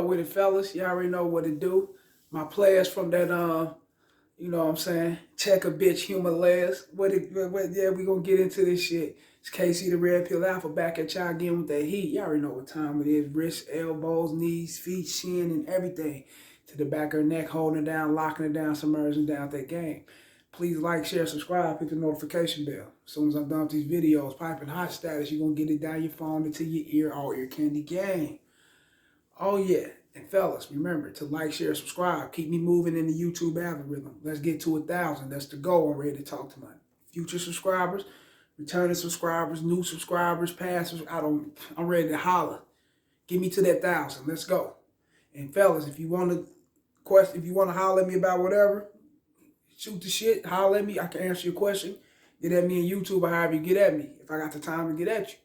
up with it, fellas? You already know what to do. My players from that, you know what I'm saying? Check a bitch human layers. Yeah, we gonna get into this shit. It's KC the Red Pill Alpha back at y'all again with that heat. Y'all already know what time it is. Wrists, elbows, knees, feet, shin, and everything. To the back of her neck, holding it down, locking it down, submerging down that game. Please like, share, subscribe, hit the notification bell. As soon as I'm done with these videos, piping hot status, you're gonna get it down your phone into your ear, all ear candy game. Oh yeah, and fellas, remember to like, share, subscribe. Keep me moving in the YouTube algorithm. Let's get to 1,000. That's the goal. I'm ready to talk to my future subscribers, returning subscribers, new subscribers, passers. I'm ready to holler. Get me to that 1,000. Let's go. And fellas, if you want to holler at me about whatever, shoot the shit, holler at me. I can answer your question. Get at me on YouTube or however you get at me, if I got the time to get at you.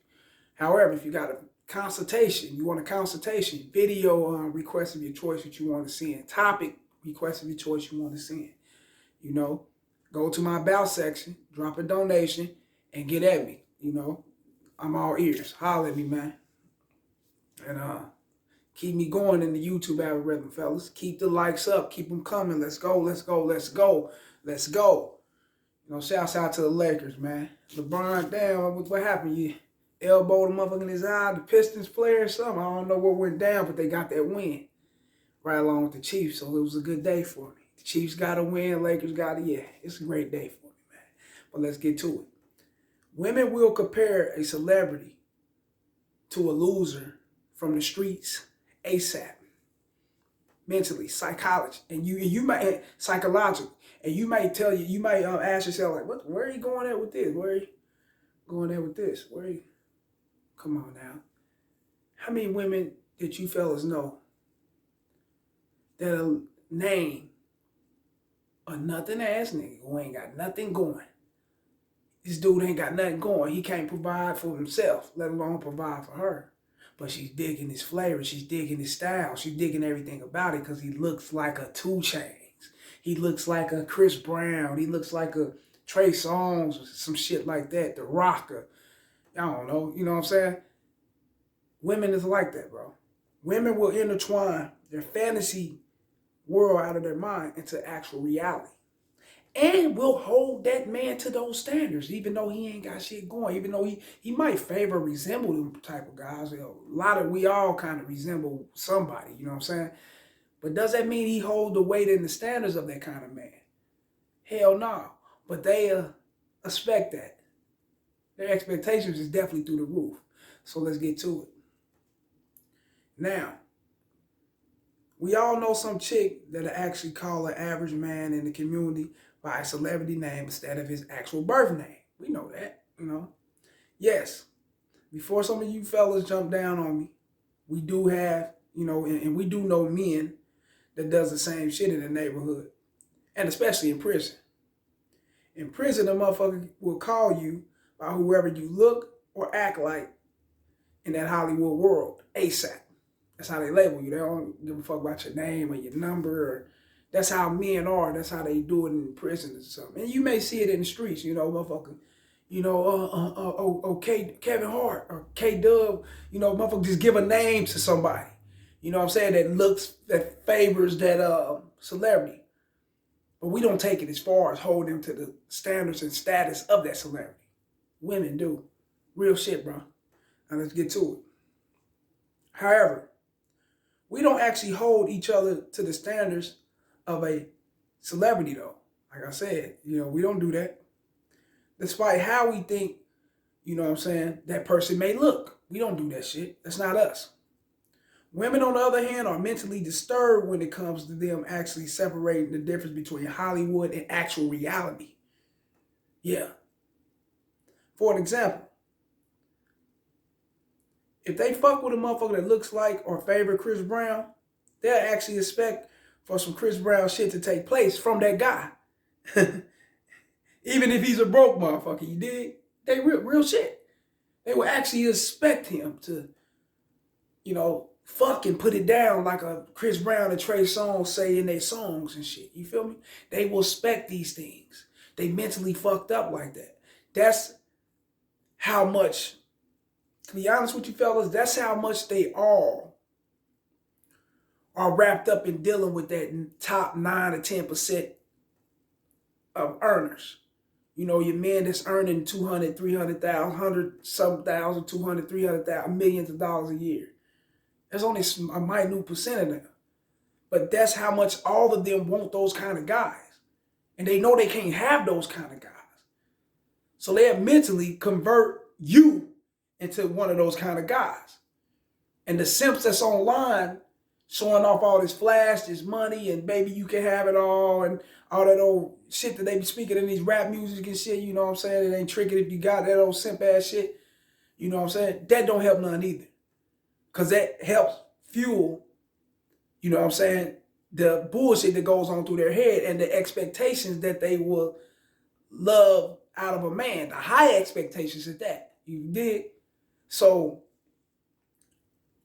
However, if you got a consultation, you want a consultation, video request of your choice that you want to send, topic request of your choice you want to send, you know, go to my about section, drop a donation, and get at me. You know, I'm all ears. Holler at me, man. And keep me going in the YouTube algorithm, fellas. Keep the likes up. Keep them coming. Let's go, let's go, let's go, let's go. You know, shouts out to the Lakers, man. LeBron, damn, what happened? You elbowed the motherfucker in his eye, the Pistons player or something. I don't know what went down, but they got that win right along with the Chiefs. So it was a good day for me. The Chiefs got a win, Lakers got a, yeah, it's a great day for me, man. But let's get to it. Women will compare a celebrity to a loser from the streets ASAP. Mentally, psychology, and you might psychological, and you might ask yourself like, where are you going at with this? Where are you going at with this? Where are you? Come on now. How many women did you fellas know that'll name a nothing ass nigga who ain't got nothing going? This dude ain't got nothing going. He can't provide for himself, let alone provide for her. But she's digging his flavor. She's digging his style. She's digging everything about it because he looks like a 2 Chainz. He looks like a Chris Brown. He looks like a Trey Songz or some shit like that. The Rocker. I don't know. You know what I'm saying? Women is like that, bro. Women will intertwine their fantasy world out of their mind into actual reality. And will hold that man to those standards, even though he ain't got shit going, even though he might resemble them type of guys. You know, we all kind of resemble somebody, you know what I'm saying? But does that mean he hold the weight and the standards of that kind of man? Hell no. But they expect that. Their expectations is definitely through the roof. So let's get to it. Now, we all know some chick that'll actually call an average man in the community by a celebrity name instead of his actual birth name. We know that, you know. Yes, before some of you fellas jump down on me, we do have, you know, and we do know men that does the same shit in the neighborhood, and especially in prison. In prison, the motherfucker will call you by whoever you look or act like in that Hollywood world, ASAP. That's how they label you. They don't give a fuck about your name or your number. Or that's how men are. That's how they do it in prison or something. And you may see it in the streets, you know, motherfucker. You know, Kevin Hart or K-Dub, you know, motherfucker just give a name to somebody. You know what I'm saying? That favors that celebrity. But we don't take it as far as hold them to the standards and status of that celebrity. Women do. Real shit, bro. Now let's get to it. However, we don't actually hold each other to the standards of a celebrity, though. Like I said, you know, we don't do that. Despite how we think, you know what I'm saying, that person may look. We don't do that shit. That's not us. Women, on the other hand, are mentally disturbed when it comes to them actually separating the difference between Hollywood and actual reality. Yeah. For an example, if they fuck with a motherfucker that looks like or favor Chris Brown, they'll actually expect for some Chris Brown shit to take place from that guy. Even if he's a broke motherfucker, you dig? They real shit. They will actually expect him to, you know, fucking put it down like a Chris Brown and Trey Songz say in their songs and shit. You feel me? They will expect these things. They mentally fucked up like that. That's how much, to be honest with you fellas, that's how much they all are wrapped up in dealing with that top 9 to 10% of earners. You know, your men that's earning 200, 300,000, 100 some thousand, 200, 300,000, millions of dollars a year. There's only a minute percent of them. But that's how much all of them want those kind of guys. And they know they can't have those kind of guys. So they'll mentally convert you into one of those kind of guys. And the simps that's online showing off all this flash, this money, and baby, you can have it all, and all that old shit that they be speaking in these rap music and shit, you know what I'm saying? It ain't tricking if you got that old simp ass shit, you know what I'm saying? That don't help none either. Because that helps fuel, you know what I'm saying, the bullshit that goes on through their head and the expectations that they will love out of a man. The high expectations at that. You dig? So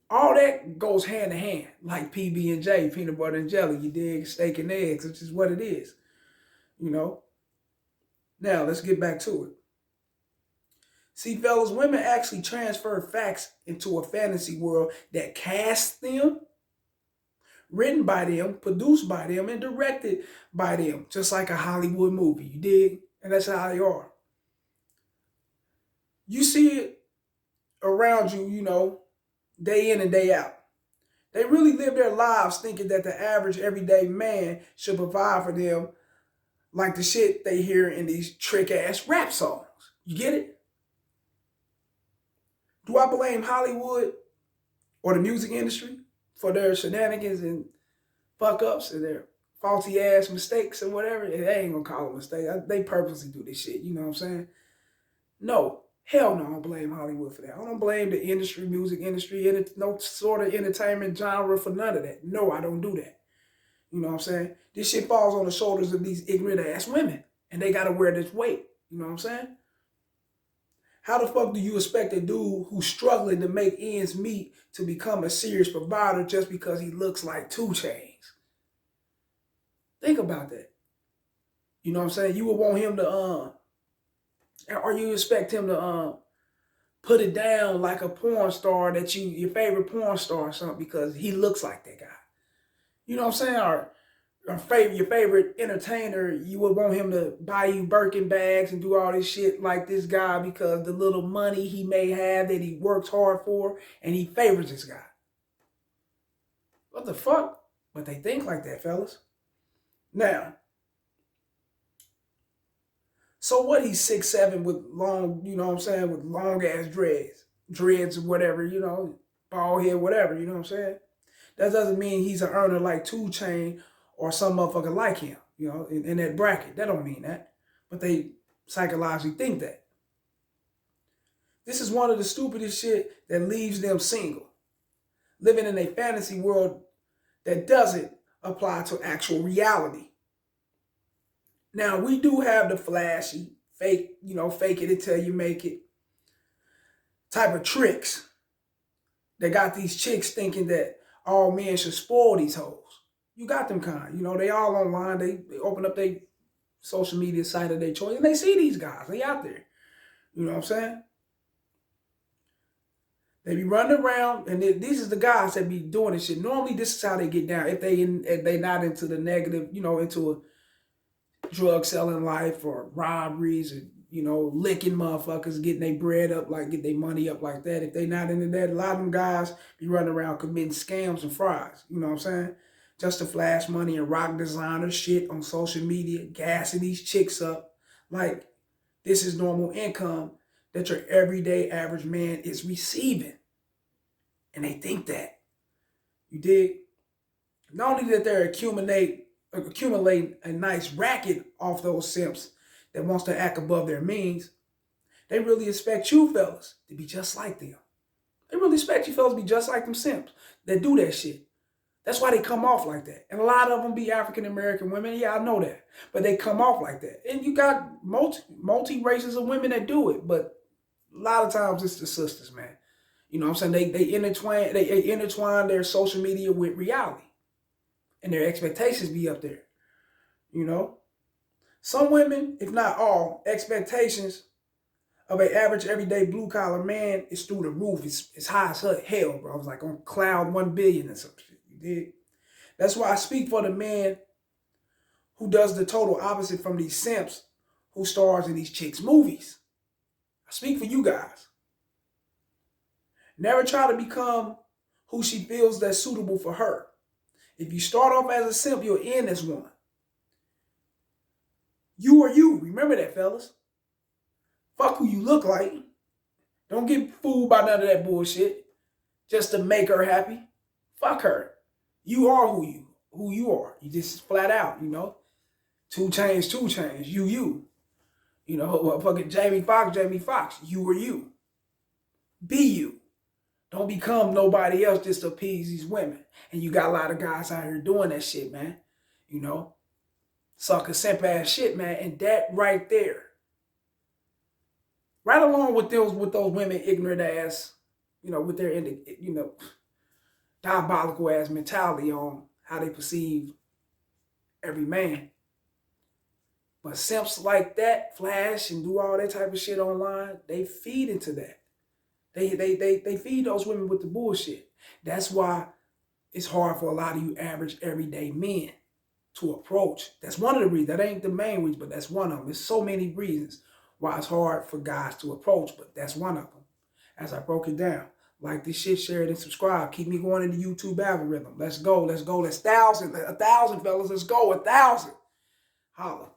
all that goes hand to hand, like PB&J, peanut butter and jelly, you dig? Steak and eggs, which is what it is, you know? Now, let's get back to it. See, fellas, women actually transfer facts into a fantasy world that casts them, written by them, produced by them, and directed by them, just like a Hollywood movie, you dig? And that's how they are. You see it around you, you know, day in and day out. They really live their lives thinking that the average everyday man should provide for them like the shit they hear in these trick-ass rap songs. You get it? Do I blame Hollywood or the music industry for their shenanigans and fuck-ups and their faulty-ass mistakes and whatever? They ain't gonna call it a mistake. They purposely do this shit, you know what I'm saying? No. Hell no, I don't blame Hollywood for that. I don't blame the industry, music industry, and no sort of entertainment genre for none of that. No, I don't do that. You know what I'm saying? This shit falls on the shoulders of these ignorant ass women, and they gotta wear this weight. You know what I'm saying? How the fuck do you expect a dude who's struggling to make ends meet to become a serious provider just because he looks like 2 Chainz? Think about that. You know what I'm saying? You would want him to or you expect him to put it down like a porn star that your favorite porn star or something because he looks like that guy. You know what I'm saying? Or your favorite entertainer, you would want him to buy you Birkin bags and do all this shit like this guy because the little money he may have that he works hard for and he favors this guy. What the fuck? But they think like that, fellas. Now, so what, he's 6'7" with long, you know what I'm saying, with long ass dreads or whatever, you know, bald head, whatever, you know what I'm saying? That doesn't mean he's an earner like 2 Chainz or some motherfucker like him, you know, in that bracket. That don't mean that. But they psychologically think that. This is one of the stupidest shit that leaves them single, living in a fantasy world that doesn't apply to actual reality. Now, we do have the flashy, fake, you know, fake it until you make it type of tricks that got these chicks thinking that all men should spoil these hoes. You got them kind. You know, they all online. They open up their social media site of their choice and they see these guys. They out there. You know what I'm saying? They be running around, and these is the guys that be doing this shit. Normally, this is how they get down. If they not into the negative, you know, into a drug selling life or robberies and, you know, licking motherfuckers, getting their bread up, like get their money up like that. If they not into that, a lot of them guys be running around committing scams and frauds. You know what I'm saying? Just to flash money and rock designer shit on social media, gassing these chicks up like this is normal income that your everyday average man is receiving. And they think that. You dig? Not only that they're accumulating a nice racket off those simps that wants to act above their means, they really expect you fellas to be just like them. They really expect you fellas to be just like them simps that do that shit. That's why they come off like that. And a lot of them be African-American women. Yeah, I know that. But they come off like that. And you got multi-races of women that do it. But a lot of times it's the sisters, man. You know what I'm saying? They intertwine their social media with reality. And their expectations be up there. You know? Some women, if not all, expectations of an average everyday blue-collar man is through the roof. It's high as hell, bro. It's like on cloud 1 billion or some shit. You dig? That's why I speak for the man who does the total opposite from these simps who stars in these chicks' movies. I speak for you guys. Never try to become who she feels that's suitable for her. If you start off as a simp, you'll end as one. You are you. Remember that, fellas. Fuck who you look like. Don't get fooled by none of that bullshit just to make her happy. Fuck her. You are who you are. You just flat out, you know. 2 Chainz, 2 Chainz. You. You know, fucking Jamie Foxx. You are you. Be you. Don't become nobody else just to appease these women. And you got a lot of guys out here doing that shit, man. You know, sucker simp ass shit, man. And that right there, right along with those women ignorant ass, you know, with their diabolical ass mentality on how they perceive every man. But simps like that flash and do all that type of shit online, they feed into that. They feed those women with the bullshit. That's why it's hard for a lot of you average everyday men to approach. That's one of the reasons. That ain't the main reason, but that's one of them. There's so many reasons why it's hard for guys to approach, but that's one of them. As I broke it down. Like this shit, share it and subscribe. Keep me going in the YouTube algorithm. Let's go. Let's 1,000. 1,000, fellas. Let's go. 1,000. Holla.